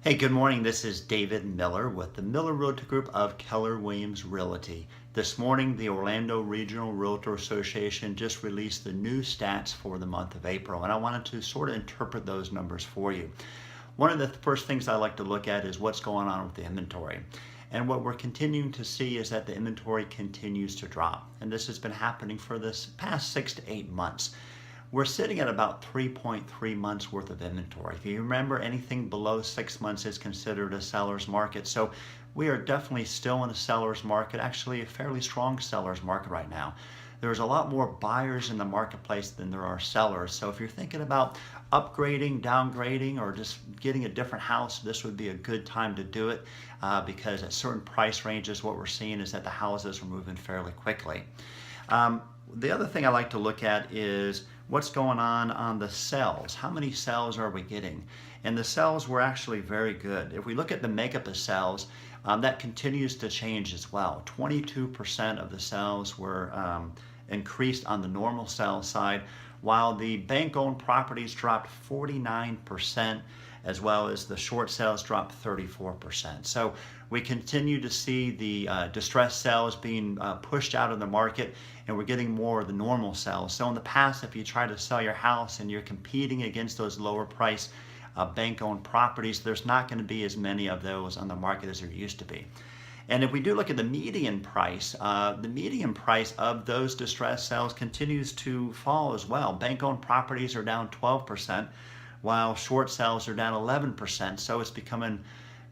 Hey, good morning. This is David Miller with the Miller Realty Group of Keller Williams Realty. This morning, the Orlando Regional Realtor Association just released the new stats for the month of April, and I wanted to sort of interpret those numbers for you. One of the first things I like to look at is what's going on with the inventory. And what we're continuing to see is that the inventory continues to drop. And this has been happening for this past 6 to 8 months. We're sitting at about 3.3 months worth of inventory. If you remember, anything below 6 months is considered a seller's market. So we are definitely still in a seller's market, actually a fairly strong seller's market right now. There's a lot more buyers in the marketplace than there are sellers. So if you're thinking about upgrading, downgrading, or just getting a different house, this would be a good time to do it because at certain price ranges, what we're seeing is that the houses are moving fairly quickly. The other thing I like to look at is what's going on the sales. How many sales are we getting? And the sales were actually very good. If we look at the makeup of sales, that continues to change as well. 22% of the sales were increased on the normal sales side, while the bank-owned properties dropped 49%, as well as the short sales dropped 34%. So we continue to see the distressed sales being pushed out of the market, and we're getting more of the normal sales. So in the past, if you try to sell your house and you're competing against those lower price bank-owned properties, there's not going to be as many of those on the market as there used to be. And if we do look at the median price of those distressed sales continues to fall as well. Bank-owned properties are down 12%, while short sales are down 11%. So it's becoming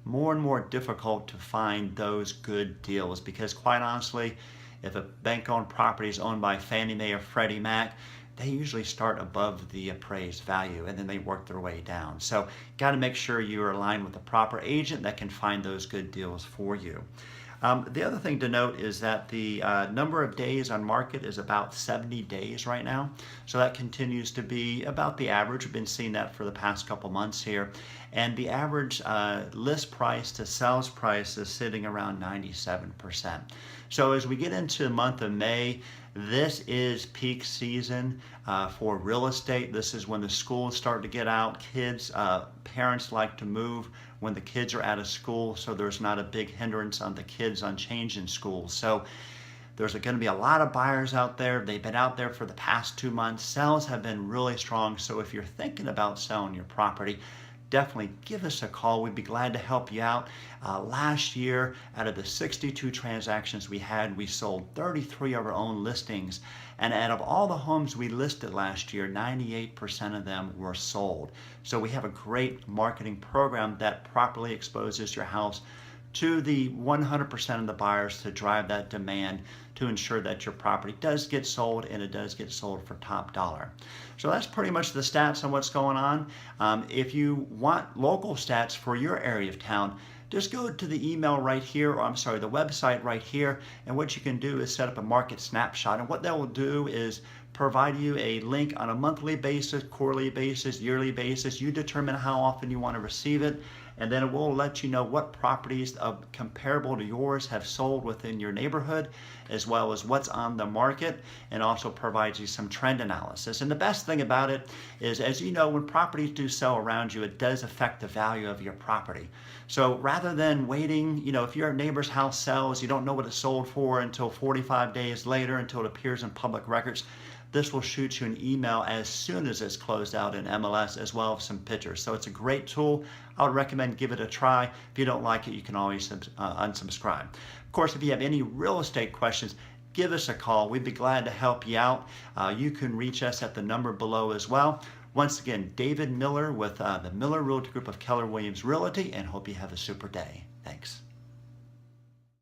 more and more difficult to find those good deals because, quite honestly, if a bank-owned property is owned by Fannie Mae or Freddie Mac, they usually start above the appraised value and then they work their way down. So got to make sure you're aligned with the proper agent that can find those good deals for you. The other thing to note is that the number of days on market is about 70 days right now. So that continues to be about the average. We've been seeing that for the past couple months here. And the average list price to sales price is sitting around 97%. So as we get into the month of May, this is peak season for real estate. This is when the schools start to get out. Kids, parents like to move when the kids are out of school, so there's not a big hindrance on the kids on changing schools. So there's going to be a lot of buyers out there. They've been out there for the past 2 months. Sales have been really strong. So if you're thinking about selling your property, definitely give us a call. We'd be glad to help you out. Last year, out of the 62 transactions we had, we sold 33 of our own listings. And out of all the homes we listed last year, 98% of them were sold. So we have a great marketing program that properly exposes your house to the 100% of the buyers to drive that demand to ensure that your property does get sold and it does get sold for top dollar. So that's pretty much the stats on what's going on. If you want local stats for your area of town, just go to the email right here, or I'm sorry, the website right here, and what you can do is set up a market snapshot. And what that will do is provide you a link on a monthly basis, quarterly basis, yearly basis. You determine how often you want to receive it, and then it will let you know what properties comparable to yours have sold within your neighborhood, as well as what's on the market, and also provides you some trend analysis. And the best thing about it is, as you know, when properties do sell around you, it does affect the value of your property. So rather than waiting, if your neighbor's house sells, you don't know what it sold for until 45 days later, until it appears in public records, this will shoot you an email as soon as it's closed out in MLS, as well as some pictures. So it's a great tool. I would recommend give it a try. If you don't like it, you can always unsubscribe. Of course, if you have any real estate questions, give us a call. We'd be glad to help you out. You can reach us at the number below as well. Once again, David Miller with the Miller Realty Group of Keller Williams Realty, and hope you have a super day. Thanks.